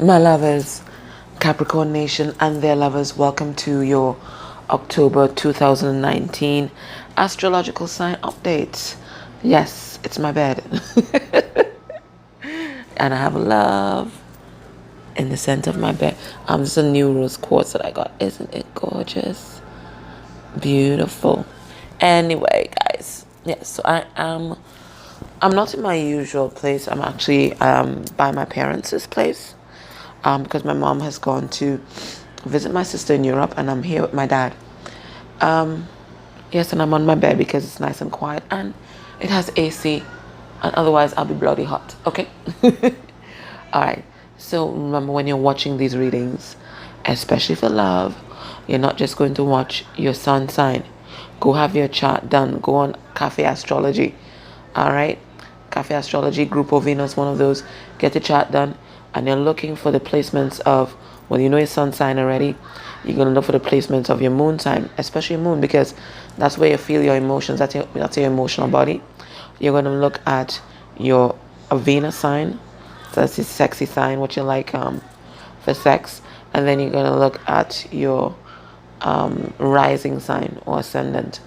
My lovers, Capricorn Nation and their lovers, welcome to your October 2019 astrological sign updates. Yes, it's my bed. And I have love in the center of my bed. This is a new rose quartz that I got. Isn't it gorgeous? Beautiful. Anyway, guys. Yes, so I'm not in my usual place. I'm actually by my parents' place. Because my mom has gone to visit my sister in Europe and I'm here with my dad. Yes, and I'm on my bed because it's nice and quiet and it has AC, and otherwise I'll be bloody hot, okay? Alright, so remember, when you're watching these readings, especially for love, you're not just going to watch your sun sign. Go have your chart done. Go on Cafe Astrology. Alright? Cafe Astrology, Grupo Venus, one of those. Get the chart done. And you're looking for the placements of, well, you know your sun sign already. You're going to look for the placements of your moon sign, especially moon, because that's where you feel your emotions. That's your emotional body. You're going to look at your Venus sign. So that's your sexy sign, what you like for sex. And then you're going to look at your rising sign or ascendant.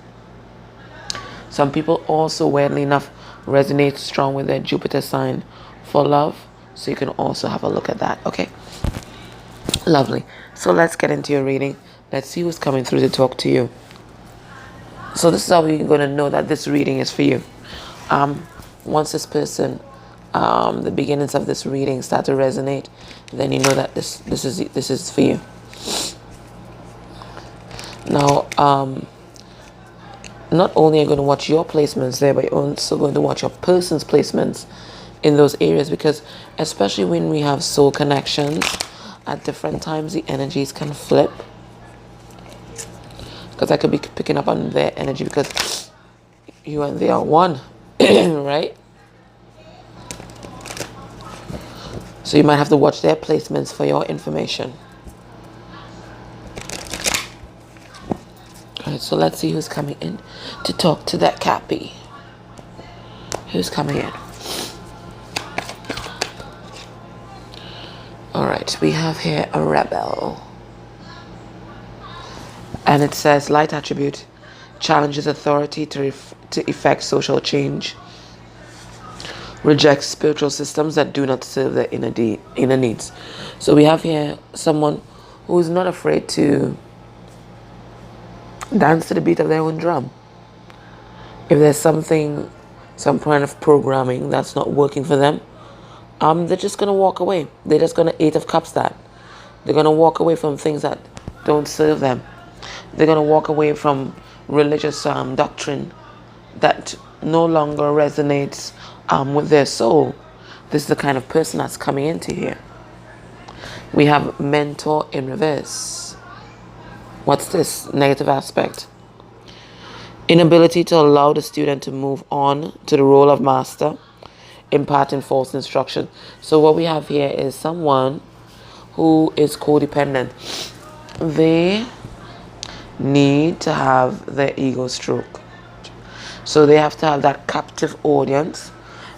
Some people also, weirdly enough, resonate strong with their Jupiter sign for love. So you can also have a look at that, okay? Lovely. So let's get into your reading. Let's see who's coming through to talk to you. So this is how you're going to know that this reading is for you. Once this person, the beginnings of this reading start to resonate, then you know that this is for you. Now, not only are you going to watch your placements there, but you're also going to watch your person's placements in those areas, because especially when we have soul connections, at different times the energies can flip. Because I could be picking up on their energy because you and they are one, right? So you might have to watch their placements for your information. Alright, so let's see who's coming in to talk to that Cappy. Who's coming in? Alright, we have here a rebel. And it says, light attribute challenges authority to effect social change, rejects spiritual systems that do not serve their inner needs. So we have here someone who is not afraid to dance to the beat of their own drum. If there's some kind of programming that's not working for them, they're just going to walk away. They're just going to Eight of Cups that. They're going to walk away from things that don't serve them. They're going to walk away from religious doctrine that no longer resonates with their soul. This is the kind of person that's coming into here. We have mentor in reverse. What's this negative aspect? Inability to allow the student to move on to the role of master, imparting false instruction. So what we have here is someone who is codependent. They need to have their ego stroke. So they have to have that captive audience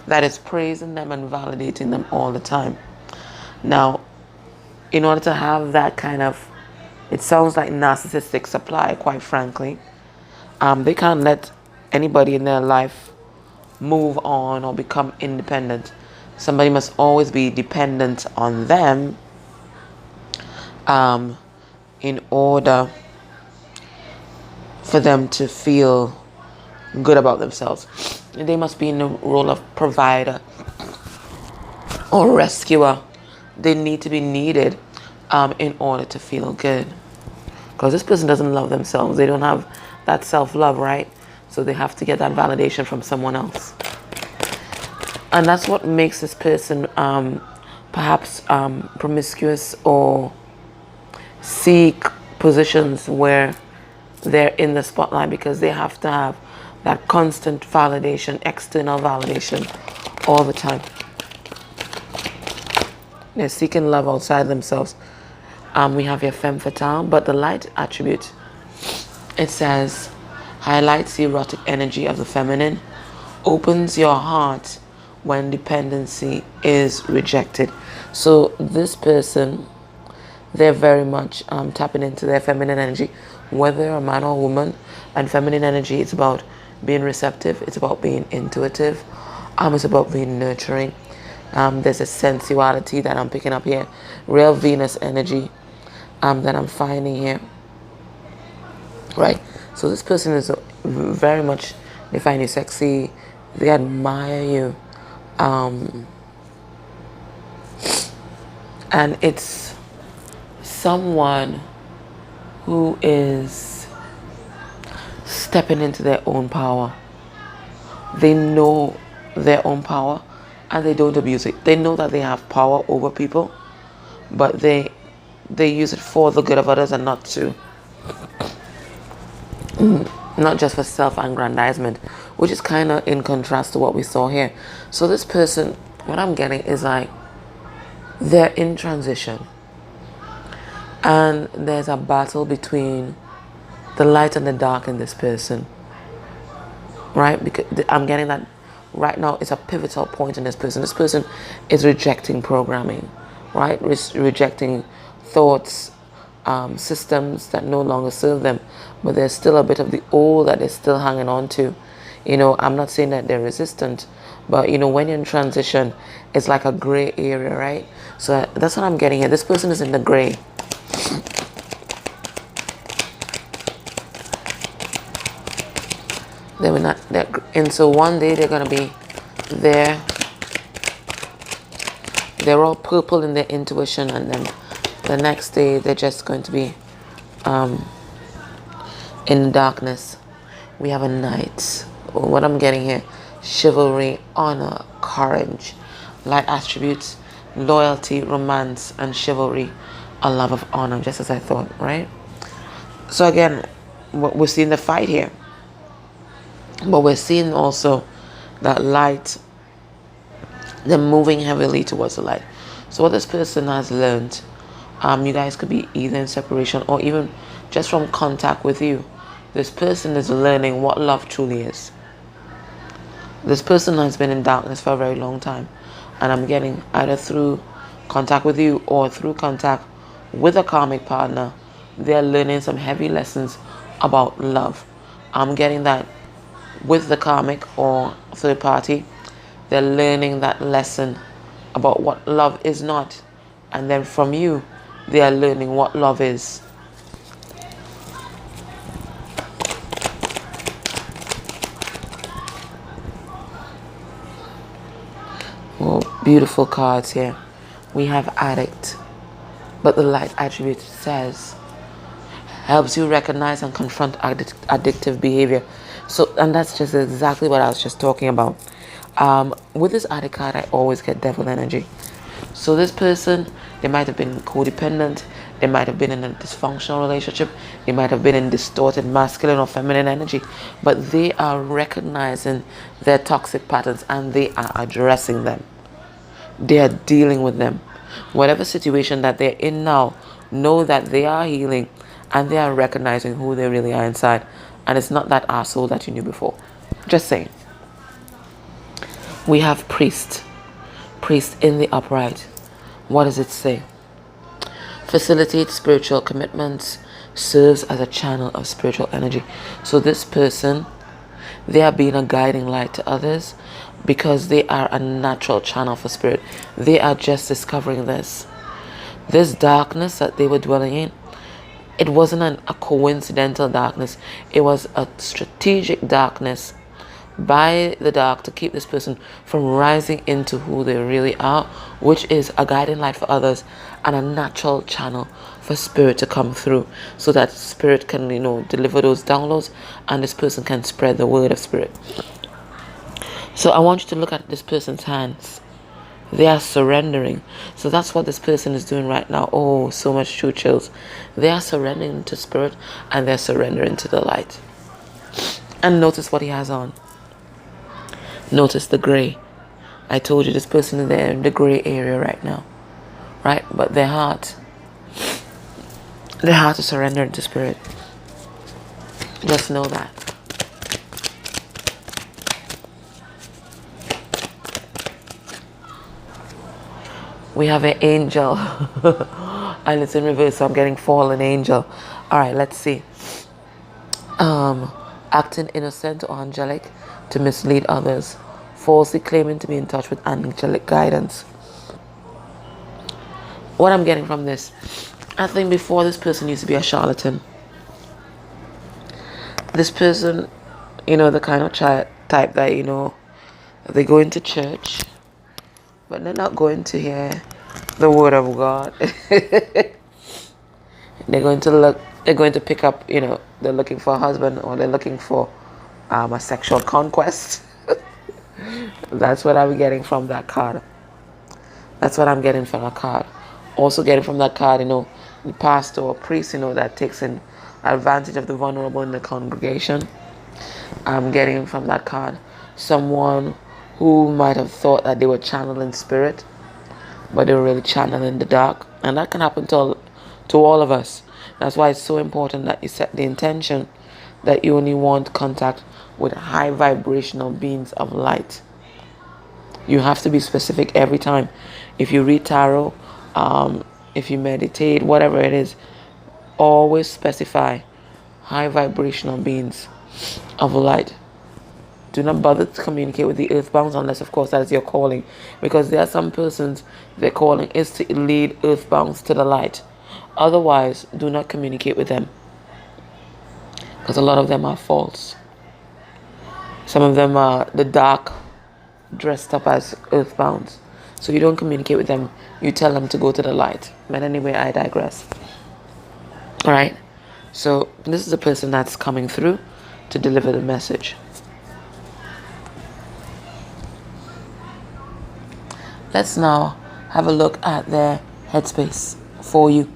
that is praising them and validating them all the time. Now, in order to have that kind of, it sounds like narcissistic supply, quite frankly, they can't let anybody in their life move on or become independent. Somebody must always be dependent on them in order for them to feel good about themselves. They must be in the role of provider or rescuer. They need to be needed in order to feel good. Because this person doesn't love themselves. They don't have that self-love, right? So they have to get that validation from someone else. And that's what makes this person perhaps promiscuous or seek positions where they're in the spotlight, because they have to have that constant validation, external validation all the time. They're seeking love outside themselves. We have your femme fatale, but the light attribute, it says, highlights the erotic energy of the feminine, opens your heart when dependency is rejected. So this person, they're very much tapping into their feminine energy, whether a man or a woman. And feminine energy, it's about being receptive, it's about being intuitive, it's about being nurturing. There's a sensuality that I'm picking up here, real Venus energy that I'm finding here, right? So this person is very much, they find you sexy, they admire you, and it's someone who is stepping into their own power. They know their own power and they don't abuse it. They know that they have power over people, but they use it for the good of others and not just for self-aggrandizement, which is kind of in contrast to what we saw here. So this person, what I'm getting is like they're in transition, and there's a battle between the light and the dark in this person, right? Because I'm getting that right now it's a pivotal point in this person. This person is rejecting programming, right? Rejecting thoughts, systems that no longer serve them, but there's still a bit of the old that they're still hanging on to. I'm not saying that they're resistant, but when you're in transition, it's like a gray area, right? So that's what I'm getting here. This person is in the gray. They were not there, and so one day they're gonna be there. They're all purple in their intuition, and then the next day they're just going to be in darkness. We have a knight. What I'm getting here: chivalry, honor, courage, light attributes, loyalty, romance, and chivalry, a love of honor, just as I thought, right? So again, we're seeing the fight here. But we're seeing also that light, they're moving heavily towards the light. So what this person has learned, you guys could be either in separation or even just from contact with you. This person is learning what love truly is. This person has been in darkness for a very long time. And I'm getting either through contact with you or through contact with a karmic partner, they're learning some heavy lessons about love. I'm getting that with the karmic or third party, they're learning that lesson about what love is not, and then from you they are learning what love is. Oh, beautiful cards here. We have addict, but the light attribute says helps you recognize and confront addictive behavior. So, and that's just exactly what I was just talking about. With this addict card, I always get devil energy. So this person, they might have been codependent, they might have been in a dysfunctional relationship, they might have been in distorted masculine or feminine energy, but they are recognizing their toxic patterns and they are addressing them. They are dealing with them. Whatever situation that they're in now, know that they are healing and they are recognizing who they really are inside. And it's not that asshole that you knew before. Just saying. We have priest. Priest in the upright. What does it say? Facilitates spiritual commitments. Serves as a channel of spiritual energy. So this person, they are being a guiding light to others because they are a natural channel for spirit. They are just discovering this. This darkness that they were dwelling in, it wasn't a coincidental darkness. It was a strategic darkness by the dark to keep this person from rising into who they really are, which is a guiding light for others and a natural channel for spirit to come through so that spirit can, deliver those downloads and this person can spread the word of spirit. So I want you to look at this person's hands. They are surrendering. So that's what this person is doing right now. Oh, so much true chills. They are surrendering to spirit and they're surrendering to the light. And notice what he has on. Notice the gray. I told you this person is there in the gray area right now. Right? But their heart is surrendered to spirit. Just know that. We have an angel. And it's in reverse, so I'm getting fallen angel. All right, let's see. Acting innocent or angelic to mislead others, falsely claiming to be in touch with angelic guidance. What I'm getting from this, I think before this person used to be a charlatan. This person, the kind of type that, they go into church, but they're not going to hear the word of God. They're going to pick up, they're looking for a husband, or they're looking for a sexual conquest. That's what I'm getting from that card. That's what I'm getting from that card. Also getting from that card, the pastor or priest, that takes in advantage of the vulnerable in the congregation. I'm getting from that card someone who might have thought that they were channeling spirit, but they were really channeling the dark. And that can happen to all of us. That's why it's so important that you set the intention that you only want contact with high vibrational beings of light. You have to be specific every time. If you read tarot, if you meditate, whatever it is, always specify high vibrational beings of light. Do not bother to communicate with the earthbounds unless, of course, that is your calling. Because there are some persons, their calling is to lead earthbounds to the light. Otherwise, do not communicate with them. Because a lot of them are false. Some of them are the dark, dressed up as earthbounds. So you don't communicate with them. You tell them to go to the light. But anyway, I digress. Alright. So this is the person that's coming through to deliver the message. Let's now have a look at their headspace for you.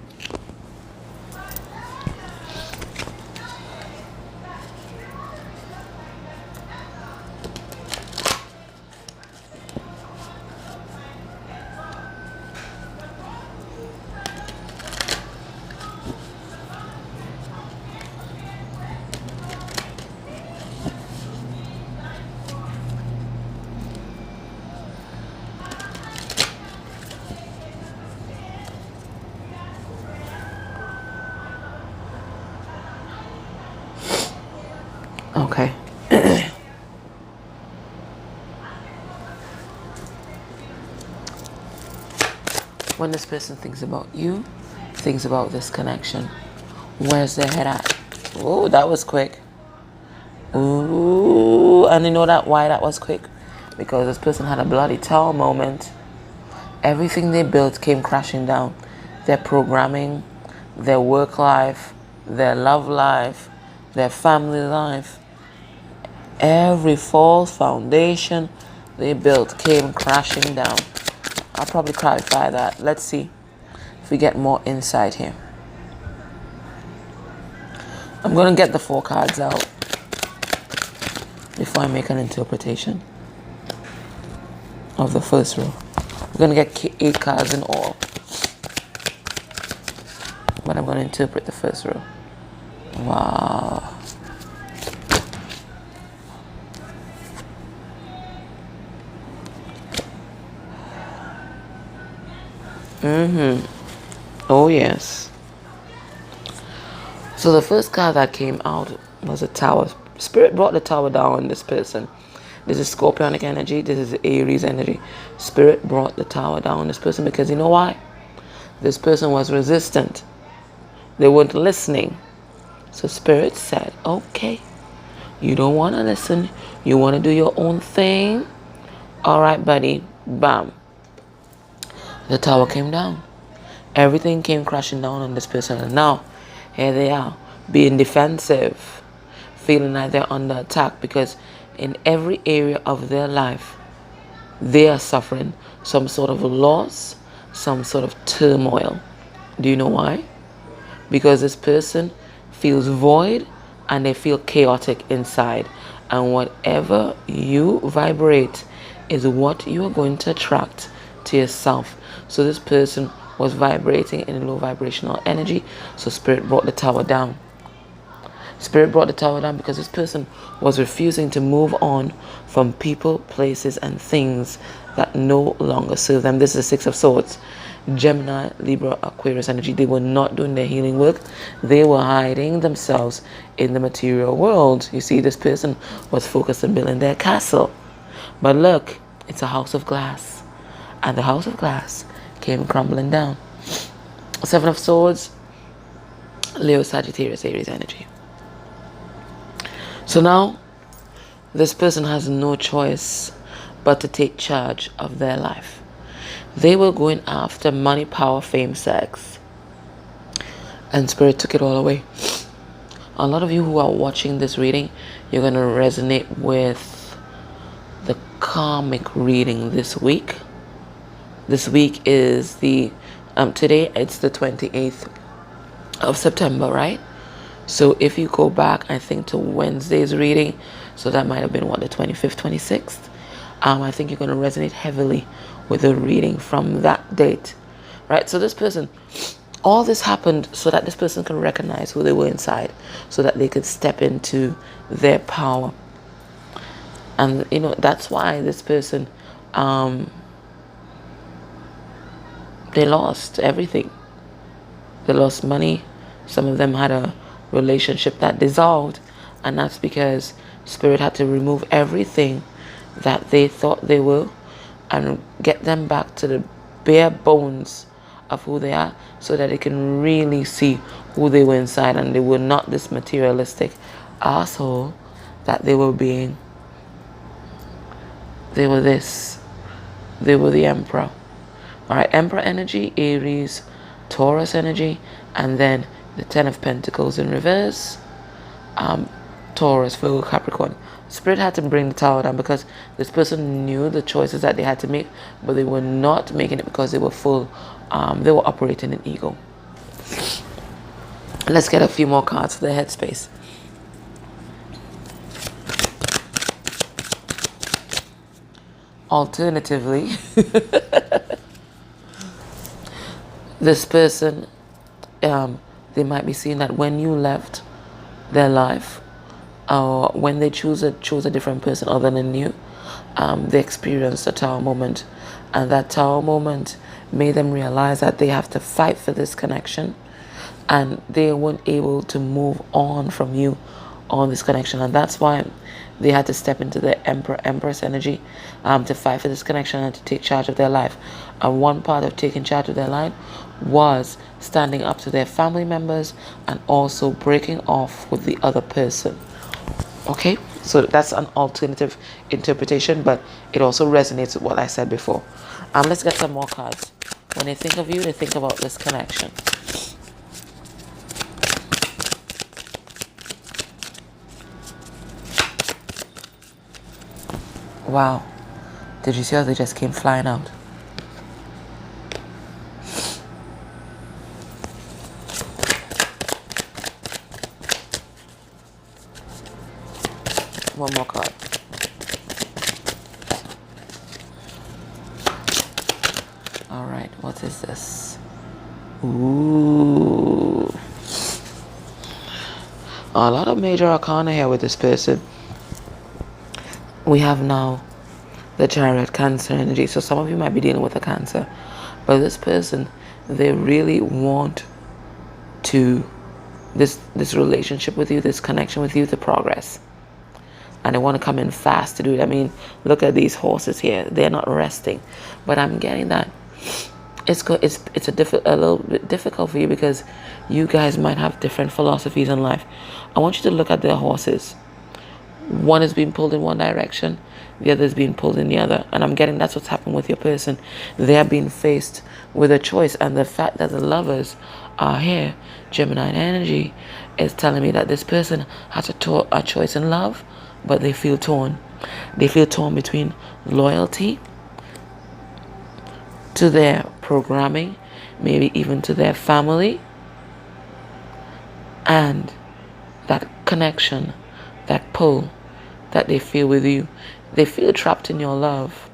Okay. When this person thinks about you, thinks about this connection, where's their head at? Oh, that was quick. Ooh, and you know why that was quick? Because this person had a bloody tower moment. Everything they built came crashing down. Their programming, their work life, their love life, their family life. Every false foundation they built came crashing down. I'll probably clarify that. Let's see if we get more insight here. I'm going to get the 4 cards out before I make an interpretation of the first row. We're going to get 8 cards in all, but I'm going to interpret the first row. Wow. Oh yes. So the first card that came out was a tower. Spirit brought the tower down on this person. This is Scorpionic energy. This is Aries energy. Spirit brought the tower down on this person because you know why? This person was resistant. They weren't listening. So Spirit said, okay, you don't want to listen. You want to do your own thing. All right, buddy. Bam. The tower came down. Everything came crashing down on this person. And now, here they are, being defensive, feeling like they're under attack because in every area of their life, they are suffering some sort of loss, some sort of turmoil. Do you know why? Because this person feels void and they feel chaotic inside. And whatever you vibrate is what you are going to attract to yourself. So this person was vibrating in a low vibrational energy. So Spirit brought the tower down. Spirit brought the tower down because this person was refusing to move on from people, places, and things that no longer serve them. This is the Six of Swords. Gemini, Libra, Aquarius energy. They were not doing their healing work. They were hiding themselves in the material world. You see, this person was focused on building their castle. But look, it's a house of glass. And the house of glass came crumbling down. Seven of Swords, Leo, Sagittarius, Aries energy. So now, this person has no choice but to take charge of their life. They were going after money, power, fame, sex. And Spirit took it all away. A lot of you who are watching this reading, you're going to resonate with the karmic reading this week. This week is today it's the 28th of September, right? So if you go back, I think, to Wednesday's reading, so that might have been the 25th, 26th. I think you're going to resonate heavily with the reading from that date, right? So this person, all this happened so that this person can recognize who they were inside, so that they could step into their power. And that's why this person, they lost everything. They lost money. Some of them had a relationship that dissolved, and that's because Spirit had to remove everything that they thought they were and get them back to the bare bones of who they are, so that they can really see who they were inside, and they were not this materialistic asshole that they were being. They were this. They were the Emperor. All right, Emperor energy, Aries, Taurus energy, and then the Ten of Pentacles in reverse, Taurus, Virgo, Capricorn. Spirit had to bring the tower down because this person knew the choices that they had to make, but they were not making it because they were they were operating in ego. Let's get a few more cards for the headspace. Alternatively, this person, they might be seeing that when you left their life, or when they chose a different person other than you, they experienced a tower moment, and that tower moment made them realize that they have to fight for this connection, and they weren't able to move on from you on this connection, and that's why they had to step into the Empress energy, to fight for this connection and to take charge of their life. And one part of taking charge of their life was standing up to their family members and also breaking off with the other person. Okay, so that's an alternative interpretation, but it also resonates with what I said before. Let's get some more cards. When they think of you, they think about this connection. Wow, did you see how they just came flying out? One more card. All right, what is this? Ooh. A lot of major arcana here with this person. We have now the Chariot, Cancer energy. So some of you might be dealing with a Cancer. But this person, they really want to, this relationship with you, this connection with you to progress. And they want to come in fast to do it. I mean, look at these horses here. They're not resting. But I'm getting that it's a little bit difficult for you because you guys might have different philosophies in life. I want you to look at their horses. One is being pulled in one direction, the other is being pulled in the other. And I'm getting that's what's happened with your person. They're being faced with a choice. And the fact that the Lovers are here, Gemini energy, is telling me that this person has a choice in love, but they feel torn. They feel torn between loyalty to their programming, maybe even to their family, and that connection, that pull that they feel with you. They feel trapped in your love.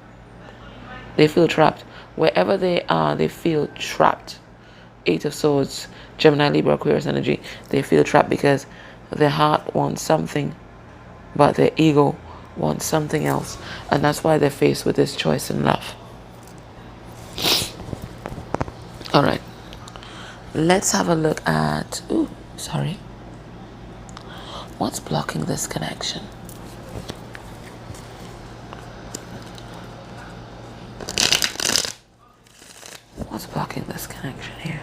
They feel trapped. Wherever they are, they feel trapped. Eight of Swords, Gemini, Libra, Aquarius energy. They feel trapped because their heart wants something, but their ego wants something else. And that's what's happening with your person. They feel trapped. They feel trapped. Wherever they are, they feel trapped. Eight of Swords, Gemini, Libra, Aquarius energy. They feel trapped because their heart wants something, but their ego want something else, and that's why they're faced with this choice in love. All right, let's have a look at, ooh, sorry, what's blocking this connection? What's blocking this connection here?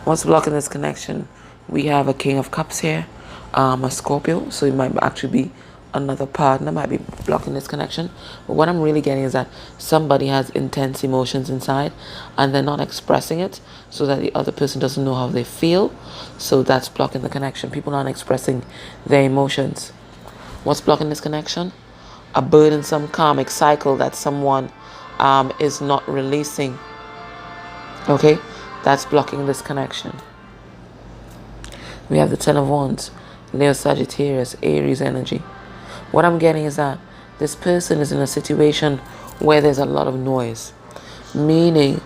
What's blocking this connection? We have a King of Cups here, a Scorpio, so it might actually be another partner might be blocking this connection. But what I'm really getting is that somebody has intense emotions inside and they're not expressing it so that the other person doesn't know how they feel. So that's blocking the connection. People aren't expressing their emotions. What's blocking this connection? A burdensome karmic cycle that someone is not releasing. Okay, that's blocking this connection. We have the Ten of Wands, Leo, Sagittarius, Aries energy. What I'm getting is that this person is in a situation where there's a lot of noise, meaning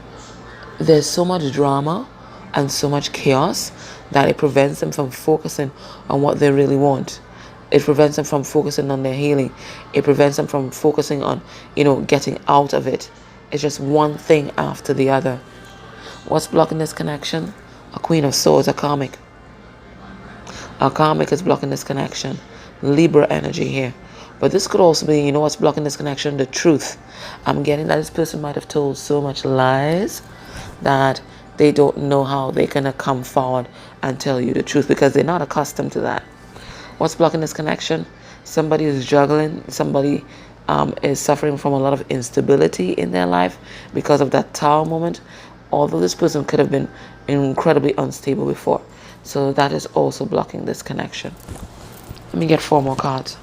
there's so much drama and so much chaos that it prevents them from focusing on what they really want. It prevents them from focusing on their healing. It prevents them from focusing on, getting out of it. It's just one thing after the other. What's blocking this connection? A Queen of Swords, a karmic. A karmic is blocking this connection. Libra energy here. But this could also be, what's blocking this connection? The truth. I'm getting that this person might have told so much lies that they don't know how they can come forward and tell you the truth because they're not accustomed to that. What's blocking this connection? Somebody is juggling. Somebody is suffering from a lot of instability in their life because of that Tower moment. Although this person could have been incredibly unstable before. So that is also blocking this connection. Let me get 4 more cards.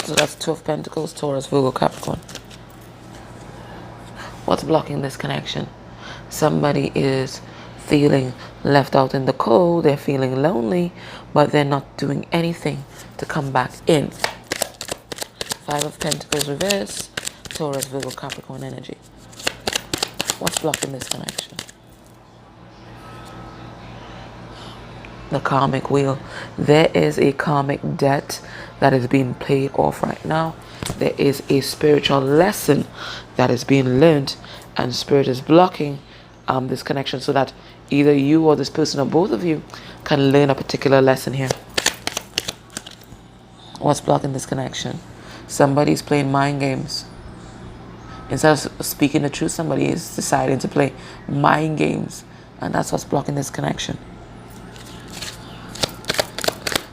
So that's 2 of Pentacles, Taurus, Virgo, Capricorn. What's blocking this connection? Somebody is feeling left out in the cold. They're feeling lonely, but they're not doing anything to come back in. 5 of Pentacles reverse, Taurus, Virgo, Capricorn energy. What's blocking this connection? The karmic wheel. There is a karmic debt that is being paid off right now. There is a spiritual lesson that is being learned, and spirit is blocking this connection so that either you or this person or both of you can learn a particular lesson here. What's blocking this connection? Somebody's playing mind games. Instead of speaking the truth, somebody is deciding to play mind games. And that's what's blocking this connection.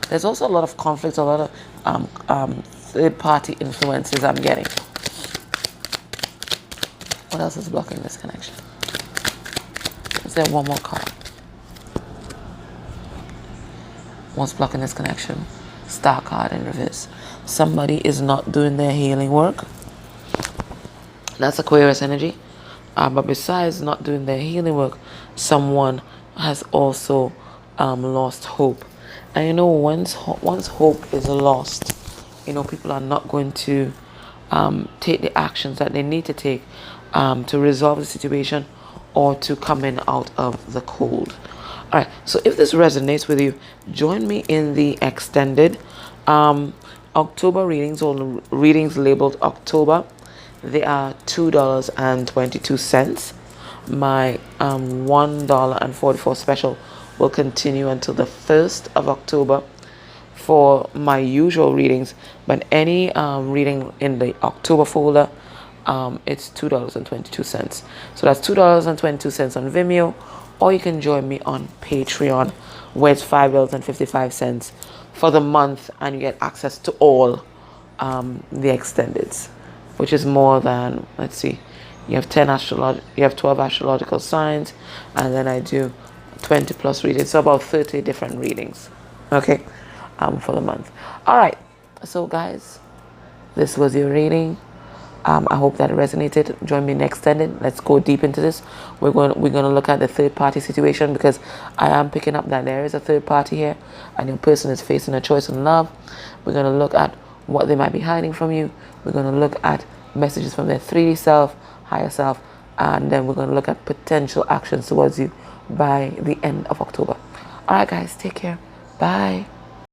There's also a lot of conflict, a lot of third-party influences I'm getting. What else is blocking this connection? Is there one more card? What's blocking this connection? Star card in reverse. Somebody is not doing their healing work. That's Aquarius energy. But besides not doing their healing work, someone has also lost hope. And once hope is lost, people are not going to take the actions that they need to take to resolve the situation or to come in out of the cold. All right, so if this resonates with you, join me in the extended October readings, or readings labeled October. They are $2.22. My $1.44 special will continue until the 1st of October for my usual readings. But any reading in the October folder, it's $2.22. So that's $2.22 on Vimeo, or you can join me on Patreon, where it's $5.55 for the month, and you get access to all the extendeds, which is more than, let's see, You have 12 astrological signs, and then I do 20 plus readings, so about 30 different readings, okay, for the month. All right, so guys, this was your reading. I hope that resonated. Join me next Sunday. Let's go deep into this. We're going to look at the third party situation, because I am picking up that there is a third party here, and your person is facing a choice in love. We're going to look at what they might be hiding from you. We're going to look at messages from their 3D self, higher self, and then we're going to look at potential actions towards you by the end of October. All right, guys, take care. Bye.